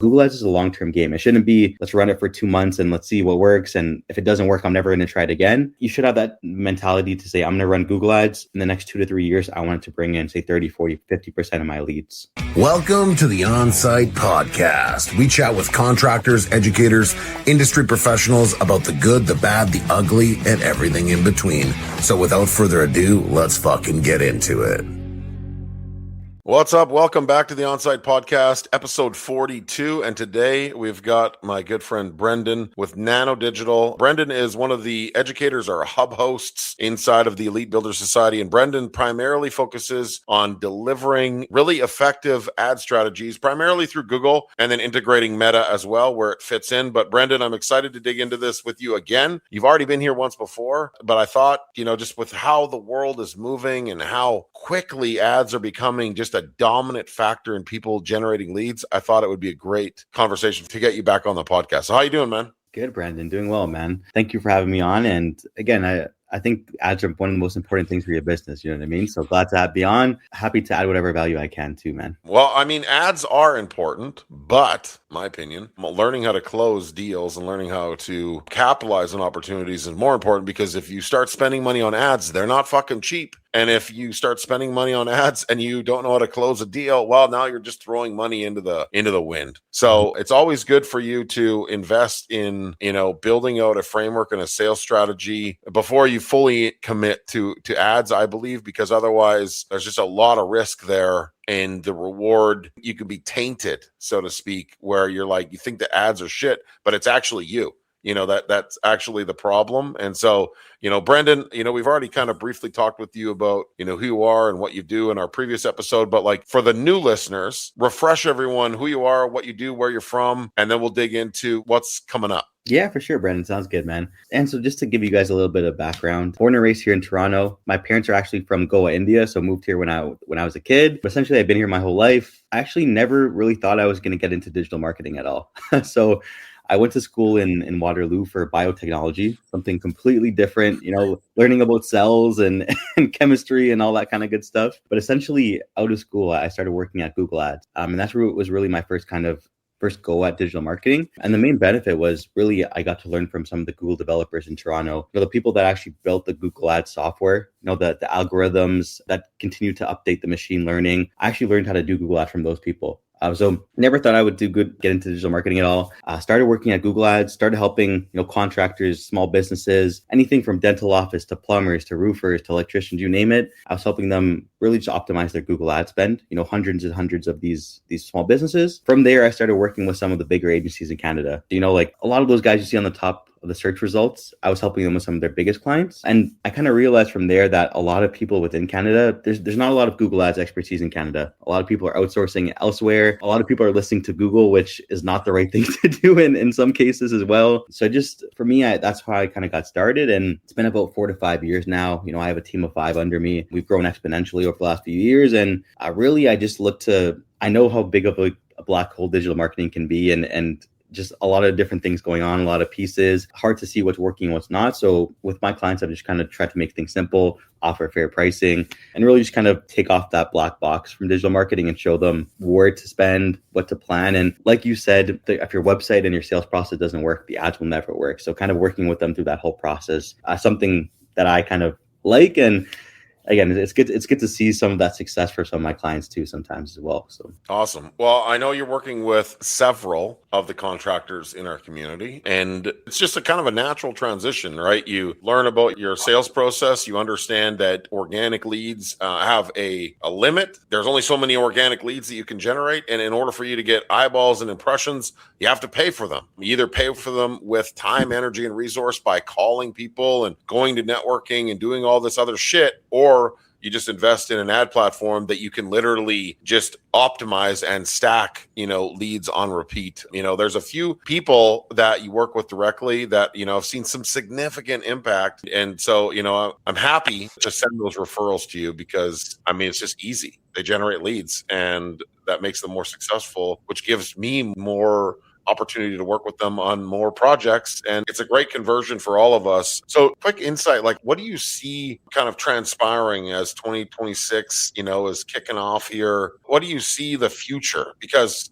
Google Ads is a long-term game. It shouldn't be, let's run it for 2 months and let's see what works. And if it doesn't work, I'm never going to try it again. You should have that mentality to say, I'm going to run Google Ads in the next 2 to 3 years. I want it to bring in, say, 30, 40, 50% of my leads. Welcome to the On-Site Podcast. We chat with contractors, educators, industry professionals about the good, the bad, the ugly, and everything in between. So without further ado, let's fucking get into it. What's up? Welcome back to the On-Site Podcast, episode 42. And today we've got my good friend Brendon with Nano Digital. Brendon is one of the educators or hub hosts inside of the Elite Builder Society. And Brendon primarily focuses on delivering really effective ad strategies, primarily through Google, and then integrating Meta as well, where it fits in. But Brendon, I'm excited to dig into this with you again. You've already been here once before, but I thought, just with how the world is moving and how quickly ads are becoming just a dominant factor in people generating leads, I thought it would be a great conversation to get you back on the podcast. So how you doing, man? Good, Brandon. Doing well, man. Thank you for having me on. And again, I think ads are one of the most important things for your business. You know what I mean? So glad to be on. Happy to add whatever value I can too, man. Well, I mean, ads are important, but my opinion, learning how to close deals and learning how to capitalize on opportunities is more important, because if you start spending money on ads, they're not fucking cheap. And if you start spending money on ads and you don't know how to close a deal, well, now you're just throwing money into the wind. So it's always good for you to invest in, building out a framework and a sales strategy before you fully commit to ads, I believe, because otherwise there's just a lot of risk there. And the reward, you can be tainted, so to speak, where you're like, you think the ads are shit, but it's actually you. That's actually the problem. And so, Brendon, we've already kind of briefly talked with you about, who you are and what you do in our previous episode. But like for the new listeners, refresh everyone who you are, what you do, where you're from, and then we'll dig into what's coming up. Yeah, for sure, Brandon. Sounds good, man. And so just to give you guys a little bit of background, born and raised here in Toronto. My parents are actually from Goa, India, so moved here when I was a kid. But essentially, I've been here my whole life. I actually never really thought I was going to get into digital marketing at all. So I went to school in Waterloo for biotechnology, something completely different, learning about cells and chemistry and all that kind of good stuff. But essentially, out of school, I started working at Google Ads. And that's where it was really my first go at digital marketing. And the main benefit was really I got to learn from some of the Google developers in Toronto, the people that actually built the Google Ads software, the algorithms that continue to update the machine learning. I actually learned how to do Google Ads from those people. So never thought I would get into digital marketing at all. Started working at Google Ads, started helping, contractors, small businesses, anything from dental office to plumbers to roofers to electricians, you name it. I was helping them really just optimize their Google Ad spend, hundreds and hundreds of these small businesses. From there, I started working with some of the bigger agencies in Canada. Like a lot of those guys you see on the top of the search results, I was helping them with some of their biggest clients. And I kind of realized from there that a lot of people within Canada, there's not a lot of Google Ads expertise in Canada. A lot of people are outsourcing it elsewhere. A lot of people are listening to Google, which is not the right thing to do in some cases as well. So just for me, that's how I kind of got started. And it's been about 4 to 5 years now. I have a team of 5 under me. We've grown exponentially over the last few years. And I just look I know how big of a black hole digital marketing can be, and just a lot of different things going on, a lot of pieces, hard to see what's working and what's not. So with my clients, I've just kind of tried to make things simple, offer fair pricing, and really just kind of take off that black box from digital marketing and show them where to spend, what to plan. And like you said, if your website and your sales process doesn't work, the ads will never work. So kind of working with them through that whole process, something that I kind of like. And again, it's good to see some of that success for some of my clients too sometimes as well. So awesome. Well, I know you're working with several of the contractors in our community, and it's just a kind of a natural transition, right? You learn about your sales process. You understand that organic leads have a limit. There's only so many organic leads that you can generate. And in order for you to get eyeballs and impressions, you have to pay for them. You either pay for them with time, energy, and resource by calling people and going to networking and doing all this other shit, or you just invest in an ad platform that you can literally just optimize and stack, leads on repeat. There's a few people that you work with directly that, have seen some significant impact. And so, I'm happy to send those referrals to you because, it's just easy. They generate leads and that makes them more successful, which gives me more opportunity to work with them on more projects. And it's a great conversion for all of us. So quick insight, like what do you see kind of transpiring as 2026, is kicking off here? What do you see the future? Because,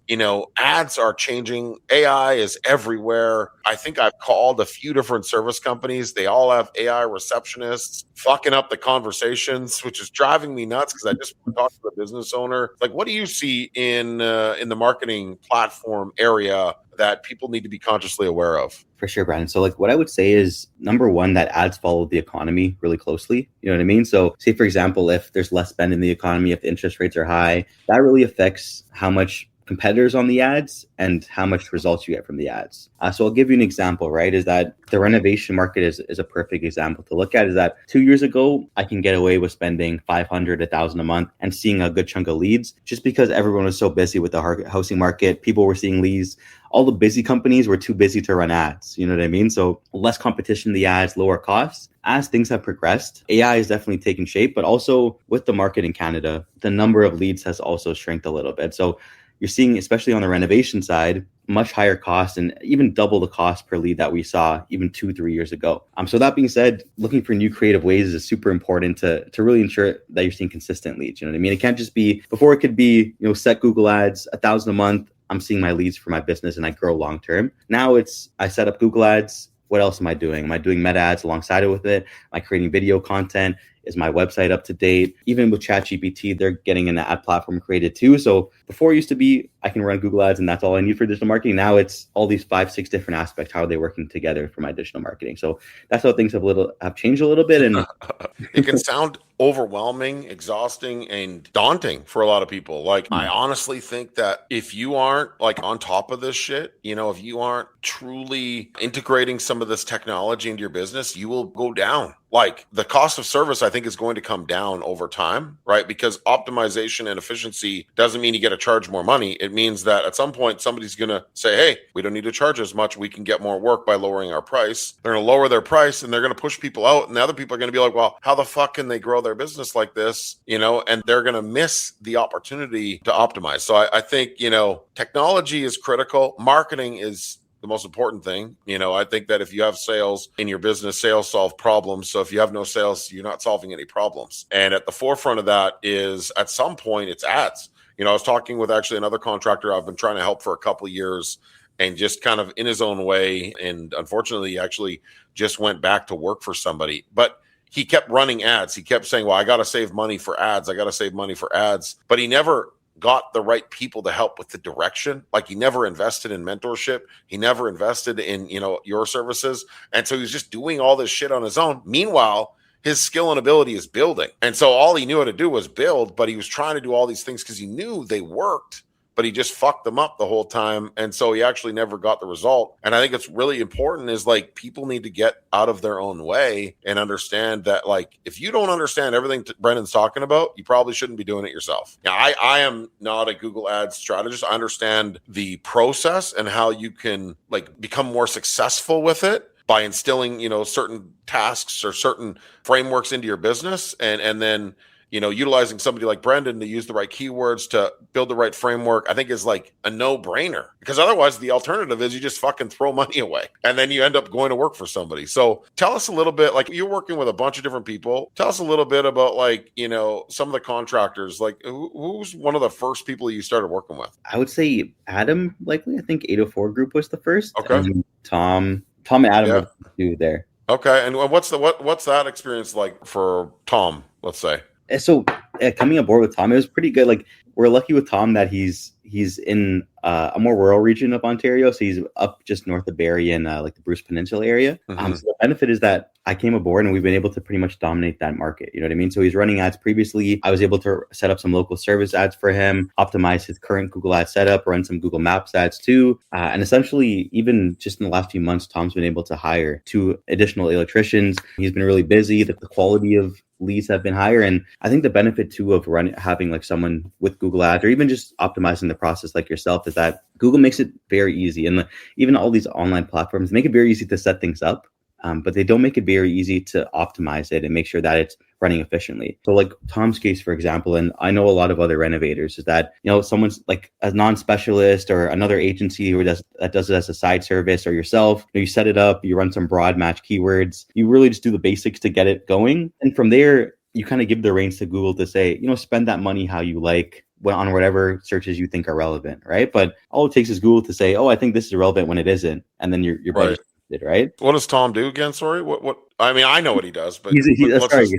ads are changing. AI is everywhere. I think I've called a few different service companies. They all have AI receptionists fucking up the conversations, which is driving me nuts because I just talked to the business owner. Like, what do you see in the marketing platform area that people need to be consciously aware of? For sure, Brandon. So like what I would say is, number one, that ads follow the economy really closely. You know what I mean? So say, for example, if there's less spend in the economy, if the interest rates are high, that really affects how much competitors on the ads and how much results you get from the ads. So I'll give you an example, right? Is that the renovation market is a perfect example to look at. Is that 2 years ago, I can get away with spending $500, $1,000 a month and seeing a good chunk of leads just because everyone was so busy with the housing market. People were seeing leads. All the busy companies were too busy to run ads. You know what I mean? So less competition in the ads, lower costs. As things have progressed, AI is definitely taking shape, but also with the market in Canada, the number of leads has also shrinked a little bit. So you're seeing, especially on the renovation side, much higher cost and even double the cost per lead that we saw even 2-3 years ago. So that being said, looking for new creative ways is super important to really ensure that you're seeing consistent leads. You know what I mean? It can't just be, before it could be, set Google ads, $1,000 a month. I'm seeing my leads for my business and I grow long term. Now it's, I set up Google ads. What else am I doing? Am I doing meta ads alongside it with it? Am I creating video content? Is my website up to date? Even with ChatGPT, they're getting an ad platform created too. So before it used to be, I can run Google ads and that's all I need for digital marketing. Now it's all these 5-6 different aspects. How are they working together for my digital marketing? So that's how things have changed a little bit. And it can sound overwhelming, exhausting, and daunting for a lot of people. Like, I honestly think that if you aren't like on top of this shit, if you aren't truly integrating some of this technology into your business, you will go down. Like, the cost of service, I think, is going to come down over time, right? Because optimization and efficiency doesn't mean you get to charge more money. It means that at some point, somebody's going to say, hey, we don't need to charge as much. We can get more work by lowering our price. They're going to lower their price and they're going to push people out. And the other people are going to be like, well, how the fuck can they grow their business like this? And they're going to miss the opportunity to optimize. So I think, technology is critical. Marketing is the most important thing. I think that if you have sales in your business, sales solve problems. So if you have no sales, you're not solving any problems. And at the forefront of that is, at some point, it's ads. I was talking with actually another contractor I've been trying to help for a couple of years, and just kind of in his own way. And unfortunately, he actually just went back to work for somebody. But he kept running ads. He kept saying, well, I got to save money for ads. I got to save money for ads. But he never got the right people to help with the direction. Like, he never invested in mentorship. He never invested in, your services. And so he was just doing all this shit on his own. Meanwhile, his skill and ability is building. And so all he knew how to do was build, but he was trying to do all these things because he knew they worked, but he just fucked them up the whole time. And so he actually never got the result. And I think it's really important is, like, people need to get out of their own way and understand that, like, if you don't understand everything Brandon's talking about, you probably shouldn't be doing it yourself. Now, I am not a Google Ads strategist. I understand the process and how you can, like, become more successful with it by instilling, certain tasks or certain frameworks into your business, and then, utilizing somebody like Brandon to use the right keywords to build the right framework, I think is like a no-brainer, because otherwise the alternative is you just fucking throw money away and then you end up going to work for somebody. So tell us a little bit, like, you're working with a bunch of different people. Tell us a little bit about, like, some of the contractors, like who's one of the first people you started working with? I would say Adam, likely. I think 804 Group was the first. Okay. And Tom and Adam were the two there. Okay. And what's that experience like for Tom, let's say? So coming aboard with Tom, it was pretty good. Like, we're lucky with Tom that he's in a more rural region of Ontario. So he's up just north of Barrie in like the Bruce Peninsula area. Mm-hmm. So the benefit is that I came aboard and we've been able to pretty much dominate that market. You know what I mean? So he's running ads previously. I was able to set up some local service ads for him, optimize his current Google Ads setup, run some Google Maps ads too. And essentially, even just in the last few months, Tom's been able to hire 2 additional electricians. He's been really busy. The quality of leads have been higher. And I think the benefit too of having like someone with Google Ads, or even just optimizing the process like yourself, is that Google makes it very easy. And even all these online platforms make it very easy to set things up, but they don't make it very easy to optimize it and make sure that it's running efficiently. So like Tom's case, for example, and I know a lot of other renovators, is that, someone's like a non-specialist or another agency who does it as a side service, or yourself, you set it up, you run some broad match keywords, you really just do the basics to get it going. And from there, you kind of give the reins to Google to say, spend that money how you like on whatever searches you think are relevant, right? But all it takes is Google to say, oh, I think this is relevant when it isn't. And then your budget, right? What does Tom do again? Sorry. What? I mean, I know what he does, but sorry.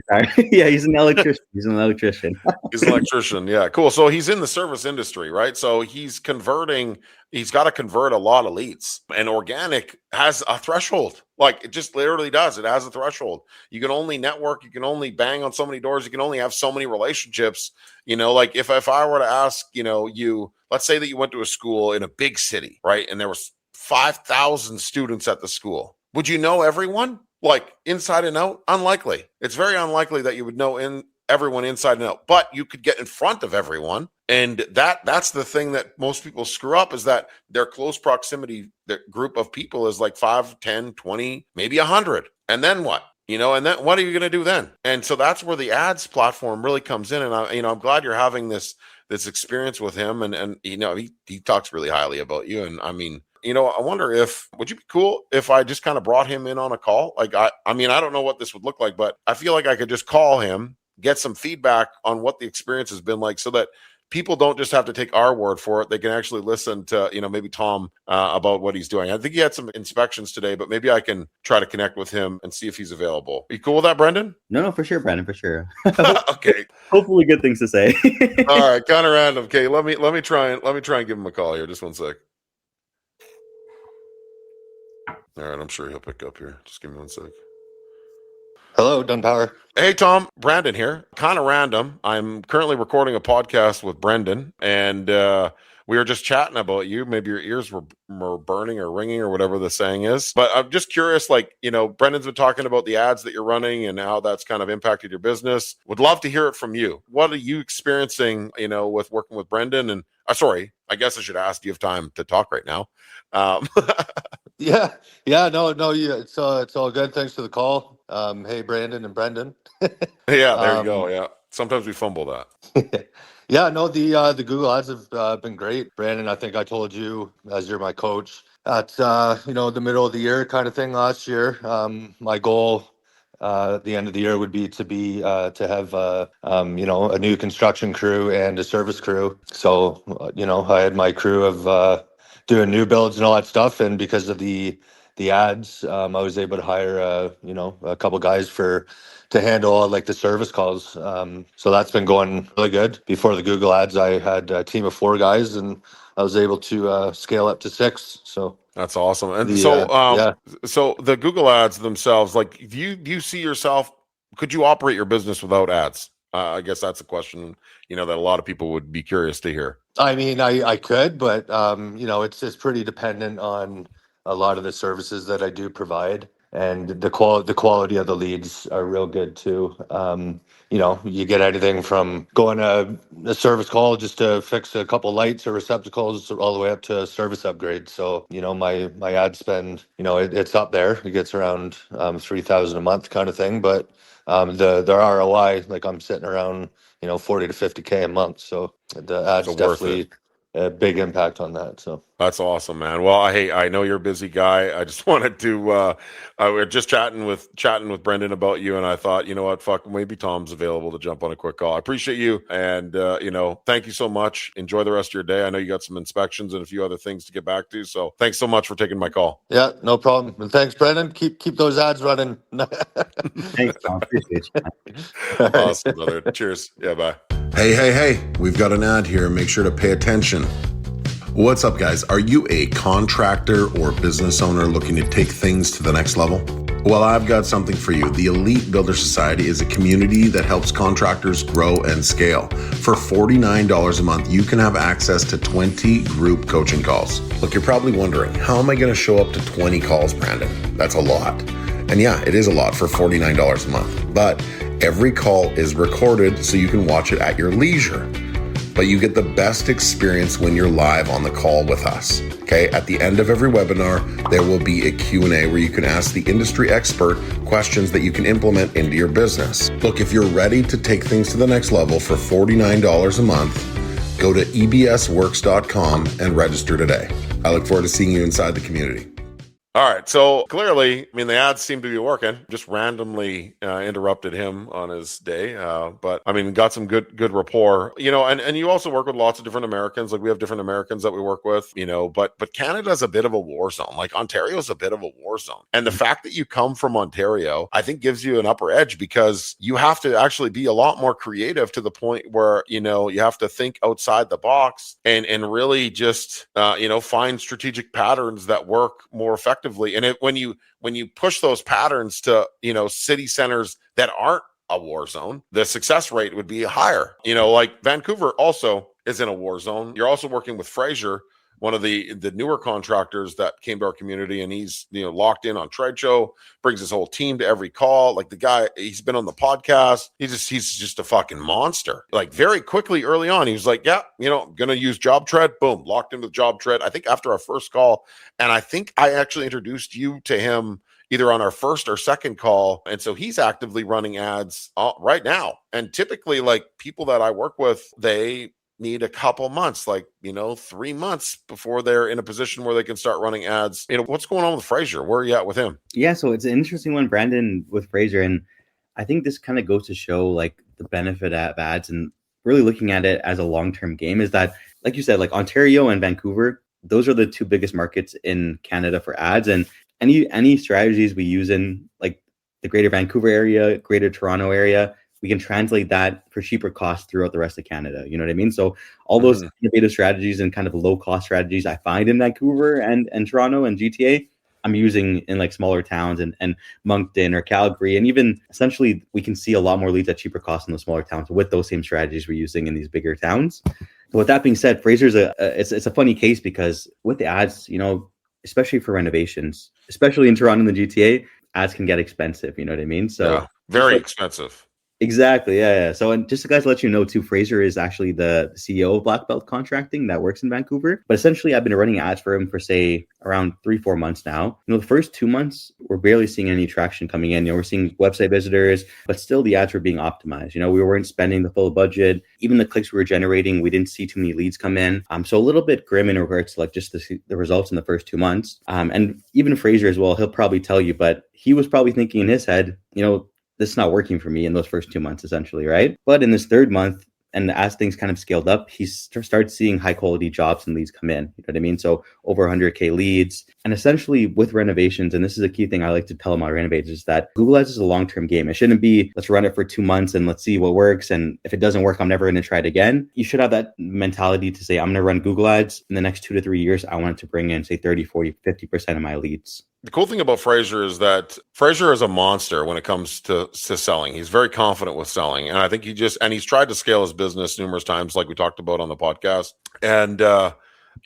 Yeah, he's an electrician. He's an electrician. Yeah, cool. So he's in the service industry, right? So he's got to convert a lot of leads, and organic has a threshold. Like, it just literally does. It has a threshold. You can only network, you can only bang on so many doors, you can only have so many relationships. Like if I were to ask, let's say that you went to a school in a big city, right? And there was 5,000 students at the school. Would you know everyone? Like inside and out? Unlikely. It's very unlikely that you would know everyone inside and out, but you could get in front of everyone. And that's the thing that most people screw up, is that their close proximity, the group of people is like 5, 10, 20, maybe 100. And then what? And then what are you going to do then? And so that's where the ads platform really comes in. And I'm glad you're having this experience with him. And he talks really highly about you. And I mean, I wonder would you be cool if I just kind of brought him in on a call? Like, I don't know what this would look like, but I feel like I could just call him, get some feedback on what the experience has been like, so that people don't just have to take our word for it. They can actually listen to, maybe Tom about what he's doing. I think he had some inspections today, but maybe I can try to connect with him and see if he's available. Are you cool with that, Brendon? No, for sure, Brandon, for sure. Okay. Hopefully good things to say. All right. Kind of random. Okay. Let me try and give him a call here. Just one sec. All right, I'm sure he'll pick up here. Just give me one sec. Hello, Dunpower. Hey, Tom. Brandon here. Kind of random. I'm currently recording a podcast with Brendon, and we were just chatting about you. Maybe your ears were burning or ringing or whatever the saying is. But I'm just curious, Brendon's been talking about the ads that you're running and how that's kind of impacted your business. Would love to hear it from you. What are you experiencing, with working with Brendon? And sorry, I guess I should ask, do you have time to talk right now? Yeah, no, it's all good. Thanks for the call. Hey, Brandon and Brendon. Yeah, there you go. Yeah, sometimes we fumble that. Yeah, no, the Google ads have been great, Brandon. I think I told you, as you're my coach, at the middle of the year kind of thing last year. My goal at the end of the year would be to have a new construction crew and a service crew. So I had my crew of doing new builds and all that stuff, and because of the ads, I was able to hire a couple guys to handle all like the service calls. So that's been going really good. Before the Google ads, I had a team of 4 guys, and I was able to scale up to 6. So that's awesome. And so the Google ads themselves, like, do you see yourself? Could you operate your business without ads? I guess that's a question, that a lot of people would be curious to hear. I mean, I could, but it's pretty dependent on a lot of the services that I do provide, and the quality of the leads are real good too. You get anything from going a service call just to fix a couple lights or receptacles, all the way up to a service upgrade. So my ad spend, it's up there. It gets around $3,000 a month kind of thing, but the ROI, like, I'm sitting around 40 to 50K a month. So the ads definitely a big impact on that. So that's awesome, man. Well, hey, I know you're a busy guy. I just wanted to, we were just chatting with Brendon about you, and I thought, you know what, fuck, maybe Tom's available to jump on a quick call. I appreciate you. And, thank you so much. Enjoy the rest of your day. I know you got some inspections and a few other things to get back to. So thanks so much for taking my call. Yeah, no problem. And thanks, Brendon. Keep those ads running. Thanks, Tom. Appreciate you. Awesome, brother. Cheers. Yeah, bye. Hey, we've got an ad here. Make sure to pay attention. What's up, guys? Are you a contractor or business owner looking to take things to the next level? Well, I've got something for you. The Elite Builder Society is a community that helps contractors grow and scale. For $49 a month, you can have access to 20 group coaching calls. Look, you're probably wondering, how am I going to show up to 20 calls, Brandon? That's a lot. And yeah, it is a lot for $49 a month. But every call is recorded so you can watch it at your leisure. but you get the best experience when you're live on the call with us. Okay, at the end of every webinar, there will be a Q&A where you can ask the industry expert questions that you can implement into your business. Look, if you're ready to take things to the next level for $49 a month, go to ebsworks.com and register today. I look forward to seeing you inside the community. All right. So clearly, I mean, the ads seem to be working. Just randomly interrupted him on his day. But I mean, got some good rapport, you know, and you also work with lots of different Americans. Like we have different Americans that we work with, you know, but Canada's a bit of a war zone. Like Ontario's a bit of a war zone. And the fact that you come from Ontario, I think gives you an upper edge because you have to actually be a lot more creative to the point where, you know, you have to think outside the box and really just, you know, find strategic patterns that work more effectively. And when you push those patterns to, you know, city centers that aren't a war zone, the success rate would be higher. You know, like Vancouver also is in a war zone. You're also working with Fraser, one of the newer contractors that came to our community, and he's, you know, locked in on trade show, brings his whole team to every call. Like the guy, he's been on the podcast. He's just a fucking monster. Like very quickly early on, he was like, yeah, you know, I'm going to use job tread. Boom, locked in with job tread. I think after our first call, and I think I actually introduced you to him either on our first or second call. And so he's actively running ads right now. And typically, like people that I work with, they need a couple months, like, you know, 3 months before they're in a position where they can start running ads. You know, what's going on with Fraser? Where are you at with him? Yeah, so it's an interesting one, Brandon, with Fraser. And I think this kind of goes to show like the benefit of ads and really looking at it as a long-term game is that, like you said, like Ontario and Vancouver, those are the two biggest markets in Canada for ads. And any strategies we use in like the greater Vancouver area, greater Toronto area, we can translate that for cheaper costs throughout the rest of Canada. You know what I mean? So all those innovative strategies and kind of low cost strategies I find in Vancouver and Toronto and GTA, I'm using in like smaller towns and Moncton or Calgary. And even essentially we can see a lot more leads at cheaper costs in those smaller towns with those same strategies we're using in these bigger towns. So with that being said, Fraser's it's a funny case because with the ads, you know, especially for renovations, especially in Toronto and the GTA, ads can get expensive. You know what I mean? So yeah, very expensive. Exactly. Yeah. So, and just to guys let you know too, Fraser is actually the CEO of Black Belt Contracting that works in Vancouver. But essentially, I've been running ads for him for say around 3-4 months now. You know, the first 2 months, we're barely seeing any traction coming in. You know, we're seeing website visitors, but still the ads were being optimized. You know, we weren't spending the full budget. Even the clicks we were generating, we didn't see too many leads come in. So a little bit grim in regards to like just the results in the first 2 months. And even Fraser as well, he'll probably tell you, but he was probably thinking in his head, you know, this is not working for me in those first 2 months, essentially, right? But in this third month, and as things kind of scaled up, he starts seeing high quality jobs and leads come in. You know what I mean? So over 100K leads. And essentially with renovations, and this is a key thing I like to tell my renovators, is that Google Ads is a long-term game. It shouldn't be, let's run it for 2 months and let's see what works. And if it doesn't work, I'm never going to try it again. You should have that mentality to say, I'm going to run Google Ads in the next 2 to 3 years. I want it to bring in say 30, 40, 50% of my leads. The cool thing about Fraser is that Fraser is a monster when it comes to selling. He's very confident with selling. And I think he's tried to scale his business numerous times, like we talked about on the podcast. And,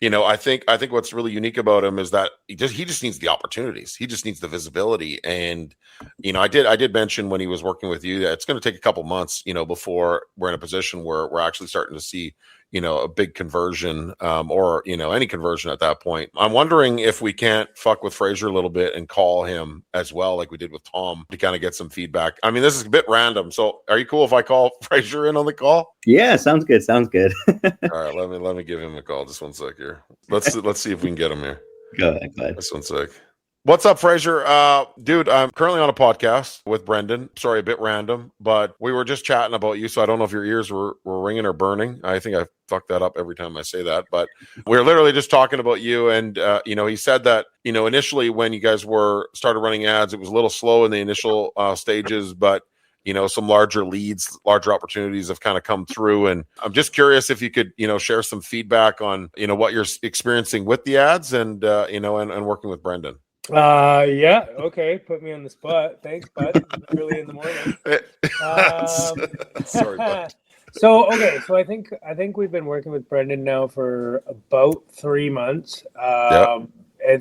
you know, I think what's really unique about him is that he just needs the opportunities. He just needs the visibility. And, you know, I did mention when he was working with you that it's going to take a couple months, you know, before we're in a position where we're actually starting to see, you know, a big conversion or, you know, any conversion at that point. I'm wondering if we can't fuck with Fraser a little bit and call him as well, like we did with Tom, to kind of get some feedback. I mean, this is a bit random. So are you cool if I call Fraser in on the call? Yeah, sounds good. Sounds good. All right, let me give him a call. Just 1 sec here. Let's see if we can get him here. Go ahead. Just 1 sec. What's up, Fraser? Dude, I'm currently on a podcast with Brendon. Sorry, a bit random, but we were just chatting about you, so I don't know if your ears were ringing or burning. I think I fuck that up every time I say that, but we're literally just talking about you. And, you know, he said that, you know, initially when you guys started running ads, it was a little slow in the initial stages, but you know, some larger leads, larger opportunities have kind of come through. And I'm just curious if you could, you know, share some feedback on, you know, what you're experiencing with the ads and, you know, and working with Brendon. Yeah. Okay. Put me on the spot. Thanks, bud. Early in the morning. Sorry, bud. So I think we've been working with Brendon now for about 3 months.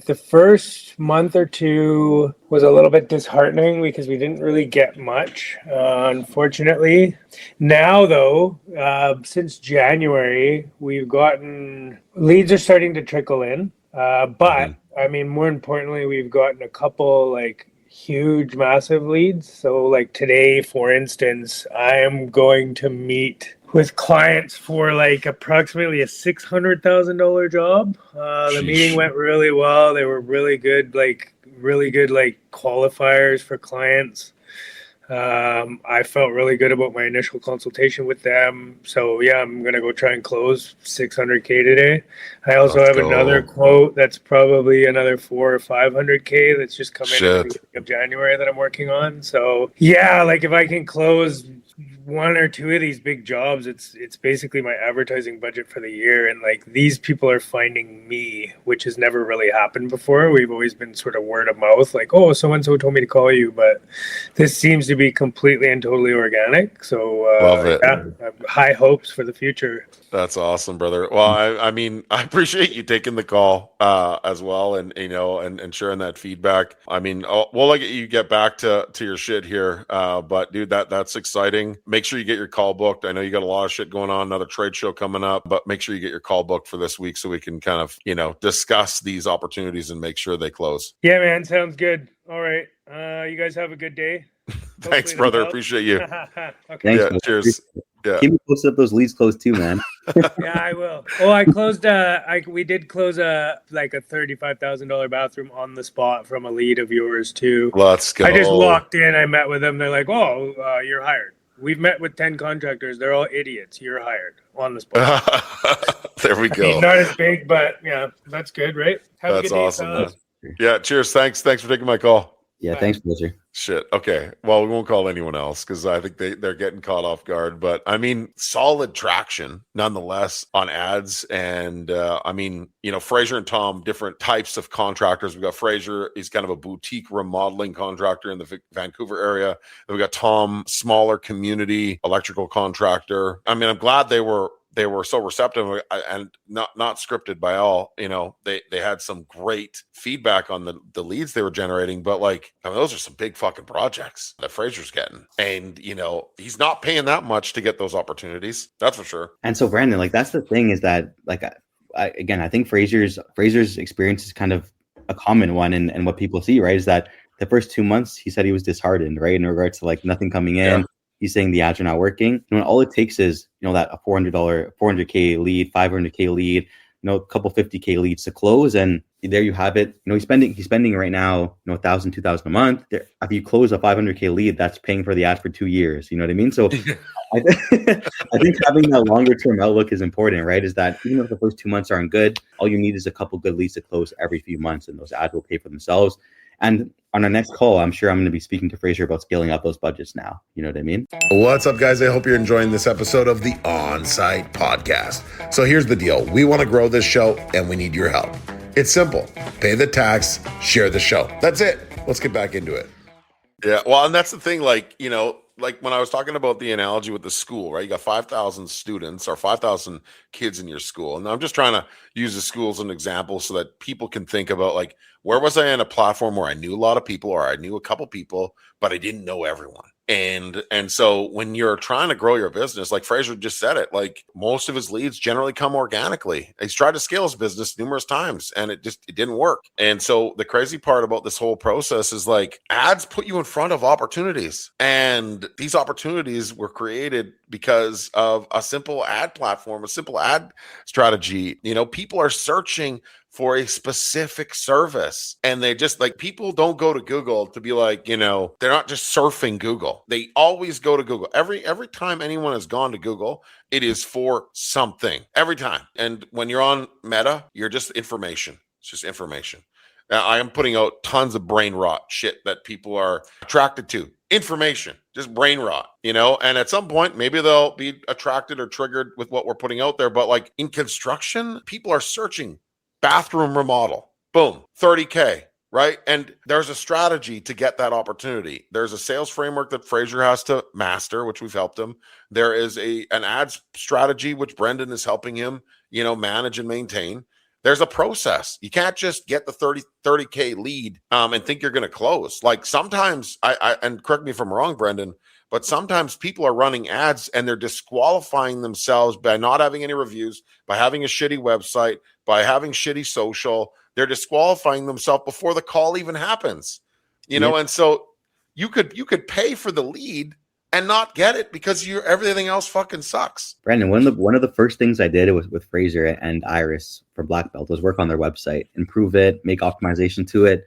The first month or two was a little bit disheartening because we didn't really get much, unfortunately. Now, though, since January, we've gotten leads are starting to trickle in. But I mean, more importantly, we've gotten a couple like huge, massive leads. So, like today, for instance, I am going to meet with clients for like approximately a $600,000 job. The meeting went really well. They were really good qualifiers for clients. I felt really good about my initial consultation with them. So yeah, I'm gonna go try and close 600K today. I also have another quote that's probably another 400 or 500K that's just come in at the beginning of January that I'm working on. So yeah, like if I can close one or two of these big jobs, it's basically my advertising budget for the year. And like these people are finding me, which has never really happened before. We've always been sort of word of mouth, like, oh, so and so told me to call you, but this seems to be completely and totally organic. So love it. Yeah, I have high hopes for the future. That's awesome, brother. Well, I mean, I appreciate you taking the call as well, and and sharing that feedback. I mean, we'll let you get back to your shit here, but dude, that's exciting. Make sure you get your call booked. I know you got a lot of shit going on, another trade show coming up, but make sure you get your call booked for this week so we can kind of discuss these opportunities and make sure they close. Yeah, man, sounds good. All right, you guys have a good day. Thanks, brother. Appreciate you. Okay. Thanks, yeah, cheers. Yeah. Keep me posted up those leads closed too, man. Yeah, I will. Oh, I closed. We did close a $35,000 bathroom on the spot from a lead of yours too. Let's go. I just walked in. I met with them. They're like, "Oh, you're hired." We've met with 10 contractors. They're all idiots. You're hired on the spot. There we go. Not as big, but yeah, that's good, right? Have that's a good awesome, day, man. Yeah, cheers. Thanks for taking my call. Yeah, thanks, Fraser. Shit. Okay. Well, we won't call anyone else because I think they're getting caught off guard. But I mean, solid traction nonetheless on ads. And I mean, Fraser and Tom, different types of contractors. We got Fraser, he's kind of a boutique remodeling contractor in the Vancouver area. Then we got Tom, smaller community electrical contractor. I mean, I'm glad they were so receptive and not scripted by all. They had some great feedback on the leads they were generating, but like, I mean, those are some big fucking projects that Fraser's getting, and he's not paying that much to get those opportunities. That's for sure. And so, Brandon, like that's the thing is that like I think Fraser's experience is kind of a common one, and what people see, right, is that the first 2 months he said he was disheartened, right, in regards to like nothing coming in. Yeah. He's saying the ads are not working. And all it takes is, that a $400K lead, $500K lead, a couple $50K leads to close. And there you have it. He's spending right now, $1,000, $2,000 a month. If you close a $500K lead, that's paying for the ad for 2 years. You know what I mean? So I think having that longer term outlook is important, right? Is that even if the first 2 months aren't good, all you need is a couple good leads to close every few months, and those ads will pay for themselves. And on our next call, I'm sure I'm going to be speaking to Fraser about scaling up those budgets now. You know what I mean? What's up, guys? I hope you're enjoying this episode of the On-Site Podcast. So here's the deal. We want to grow this show, and we need your help. It's simple. Pay the tax, share the show. That's it. Let's get back into it. Yeah, well, and that's the thing, like when I was talking about the analogy with the school, right? You got 5,000 students or 5,000 kids in your school. And I'm just trying to use the school as an example so that people can think about like, where was I in a platform where I knew a lot of people or I knew a couple people, but I didn't know everyone. And so when you're trying to grow your business, like Fraser just said it, like most of his leads generally come organically. He's tried to scale his business numerous times and it didn't work. And so the crazy part about this whole process is like ads put you in front of opportunities, and these opportunities were created because of a simple ad platform, a simple ad strategy. People are searching for a specific service, and they just like, people don't go to Google to be like, they're not just surfing Google. They always go to Google. Every time anyone has gone to Google, it is for something every time. And when you're on Meta, you're just information. It's just information. Now, I am putting out tons of brain rot shit that people are attracted to. Information, just brain rot, and at some point, maybe they'll be attracted or triggered with what we're putting out there. But like in construction, people are searching bathroom remodel, boom, 30K, right? And there's a strategy to get that opportunity. There's a sales framework that Fraser has to master, which we've helped him. There is an ads strategy, which Brendon is helping him, manage and maintain. There's a process. You can't just get the 30K lead and think you're going to close. Like sometimes and correct me if I'm wrong, Brendon, but sometimes people are running ads and they're disqualifying themselves by not having any reviews, by having a shitty website, by having shitty social. They're disqualifying themselves before the call even happens, and so you could pay for the lead and not get it because everything else fucking sucks. Brandon, one of the first things I did with Fraser and Iris for Black Belt was work on their website, improve it, make optimization to it.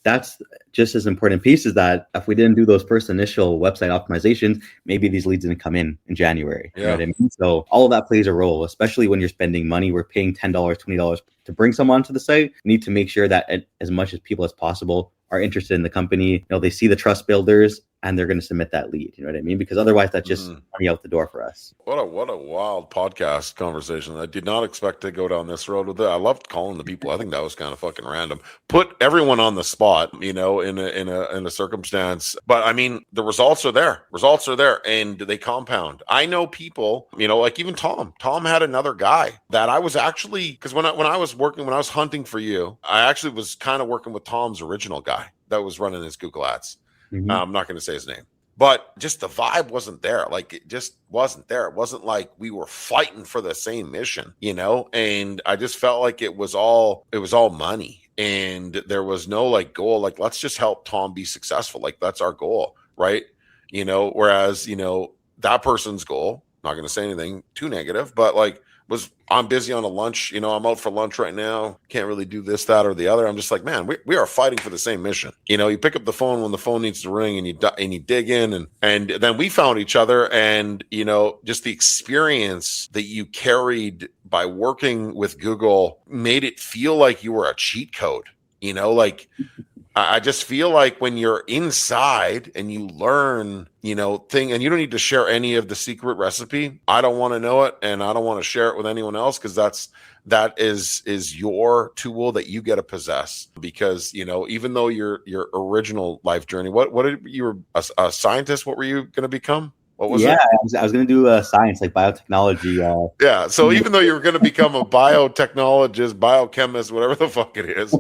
That's just as important piece is that if we didn't do those first initial website optimizations, maybe these leads didn't come in January. You know what I mean? So all of that plays a role, especially when you're spending money. We're paying $10, $20 to bring someone to the site. We need to make sure that as much as people as possible are interested in the company. They see the trust builders and they're going to submit that lead. You know what I mean? Because otherwise that's just money out the door for us. What a wild podcast conversation. I did not expect to go down this road with it. I loved calling the people. I think that was kind of fucking random. Put everyone on the spot, in a circumstance. But I mean, the results are there. Results are there and they compound. I know people, like even Tom. Tom had another guy that I was actually, because when I was hunting for you, I actually was kind of working with Tom's original guy that was running his Google ads. I'm not going to say his name, but just the vibe wasn't there. Like it just wasn't there. It wasn't like we were fighting for the same mission, and I just felt like it was all money and there was no like goal. Like, let's just help Tom be successful. Like that's our goal. Right. Whereas, that person's goal, not going to say anything too negative, but like I'm busy on a lunch, I'm out for lunch right now. Can't really do this, that, or the other. I'm just like, man, we are fighting for the same mission. You pick up the phone when the phone needs to ring and you dig in and then we found each other and, just the experience that you carried by working with Google made it feel like you were a cheat code, like I just feel like when you're inside and you learn, and you don't need to share any of the secret recipe. I don't want to know it and I don't want to share it with anyone else because that is your tool that you get to possess. Because, even though your original life journey, you were a scientist, what were you going to become? What was it? I was going to do science, like biotechnology. So even though you were going to become a biotechnologist, biochemist, whatever the fuck it is,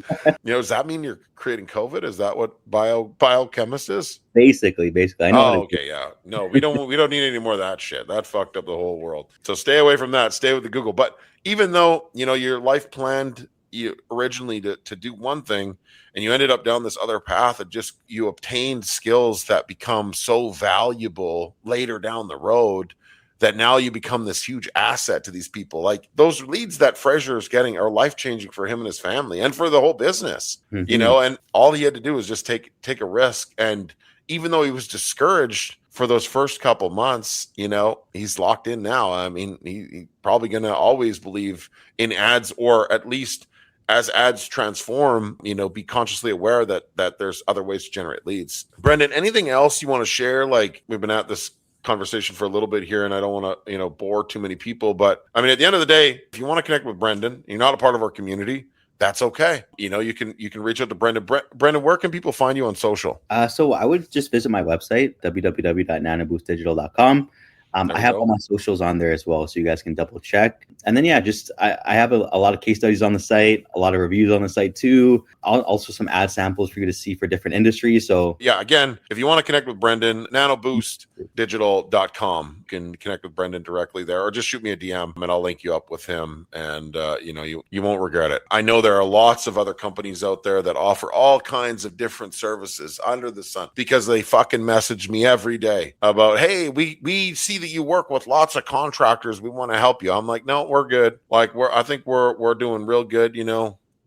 does that mean you're creating COVID? Is that what biochemist is? Basically. I know. Okay, yeah. No, we don't need any more of that shit. That fucked up the whole world. So stay away from that. Stay with the Google. But even though your life planned you originally to do one thing, and you ended up down this other path and just you obtained skills that become so valuable later down the road that now you become this huge asset to these people. Like those leads that Fraser is getting are life-changing for him and his family and for the whole business, and all he had to do was just take a risk. And even though he was discouraged for those first couple months, he's locked in now. I mean, he's probably going to always believe in ads, or at least as ads transform, be consciously aware that there's other ways to generate leads. Brendon, anything else you want to share? Like we've been at this conversation for a little bit here and I don't want to, bore too many people, but I mean, at the end of the day, if you want to connect with Brendon, you're not a part of our community, that's okay. You can reach out to Brendon. Brendon, where can people find you on social? So I would just visit my website, www.nanoboostdigital.com. I have all my socials on there as well, so you guys can double check. And then, I have a lot of case studies on the site, a lot of reviews on the site too. Also some ad samples for you to see for different industries. So again, if you want to connect with Brendon, nanoboostdigital.com. You can connect with Brendon directly there, or just shoot me a DM and I'll link you up with him. And you won't regret it. I know there are lots of other companies out there that offer all kinds of different services under the sun because they fucking message me every day about, hey, we see that you work with lots of contractors. We want to help you. I'm like, no, we're good. Like I think we're doing real good.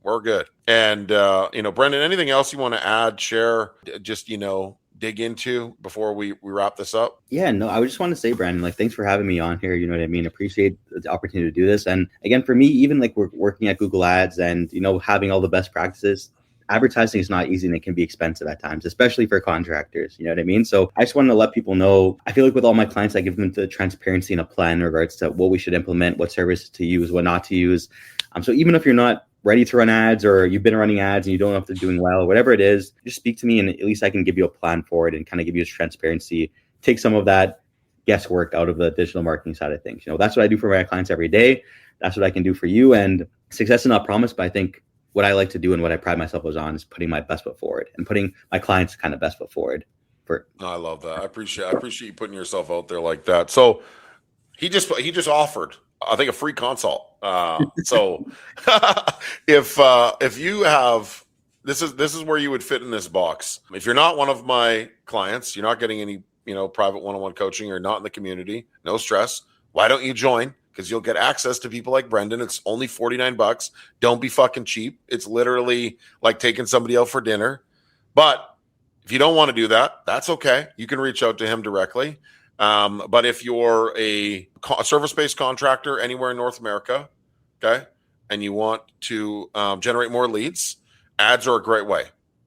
We're good. And, Brendon, anything else you want to add, share, just, dig into before we wrap this up? Yeah, no, I would just want to say, Brandon, like, thanks for having me on here. You know what I mean? Appreciate the opportunity to do this. And again, for me, even like we're working at Google Ads and, having all the best practices, advertising is not easy and it can be expensive at times, especially for contractors. You know what I mean? So I just wanted to let people know, I feel like with all my clients, I give them the transparency and a plan in regards to what we should implement, what services to use, what not to use. So even if you're not ready to run ads or you've been running ads and you don't know if they're doing well, whatever it is, just speak to me and at least I can give you a plan for it and kind of give you this transparency, take some of that guesswork out of the digital marketing side of things. That's what I do for my clients every day. That's what I can do for you. And success is not promised, but I think what I like to do and what I pride myself on is putting my best foot forward and putting my clients' kind of best foot forward. I love that. I appreciate you putting yourself out there like that. So he just offered, I think, a free consult. So if you have, this is where you would fit in this box. If you're not one of my clients, you're not getting any, private one-on-one coaching, or not in the community, no stress. Why don't you join? Because you'll get access to people like Brendon. It's only $49. Don't be fucking cheap. It's literally like taking somebody out for dinner. But if you don't want to do that, that's okay. You can reach out to him directly. But if you're a service-based contractor anywhere in North America, okay, and you want to generate more leads, ads are a great way,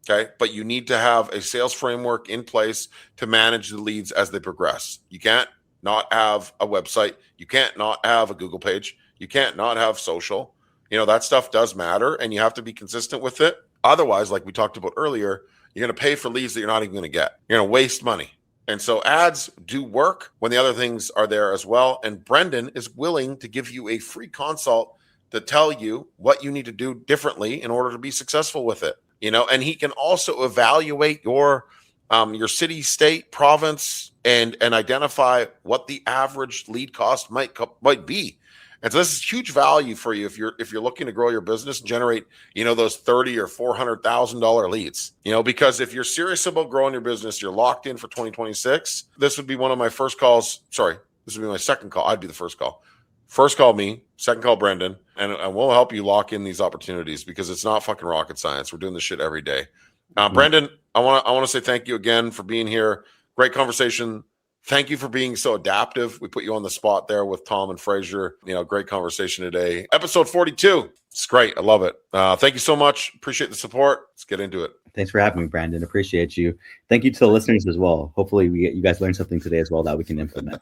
okay? But you need to have a sales framework in place to manage the leads as they progress. You can't not have a website. You can't not have a Google page. You can't not have social. That stuff does matter, and you have to be consistent with it. Otherwise, like we talked about earlier, you're going to pay for leads that you're not even going to get. You're going to waste money. And so ads do work when the other things are there as well. And Brendon is willing to give you a free consult to tell you what you need to do differently in order to be successful with it. And he can also evaluate your city, state, province, and identify what the average lead cost might be. And so this is huge value for you if you're looking to grow your business and generate, those $30,000 or $400,000 leads. Because if you're serious about growing your business, you're locked in for 2026. This would be one of my first calls. Sorry, this would be my second call. I'd be the first call. First call me, second call Brendon, and we'll help you lock in these opportunities, because it's not fucking rocket science. We're doing this shit every day. Brendon, I want to say thank you again for being here. Great conversation. Thank you for being so adaptive. We put you on the spot there with Tom and Fraser. Great conversation today. Episode 42. It's great. I love it. Thank you so much. Appreciate the support. Let's get into it. Thanks for having me, Brandon. Appreciate you. Thank you to the listeners as well. Hopefully you guys learned something today as well that we can implement.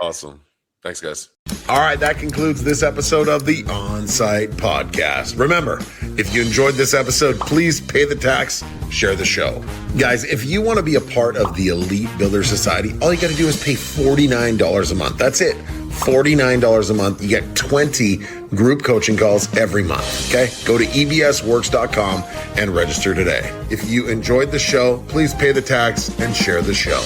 Awesome. Thanks, guys. All right, that concludes this episode of the On-Site Podcast. Remember, if you enjoyed this episode, please pay the tax, share the show. Guys, if you want to be a part of the Elite Builder Society, all you got to do is pay $49 a month. That's it. $49 a month. You get 20 group coaching calls every month. Okay? Go to ebsworks.com and register today. If you enjoyed the show, please pay the tax and share the show.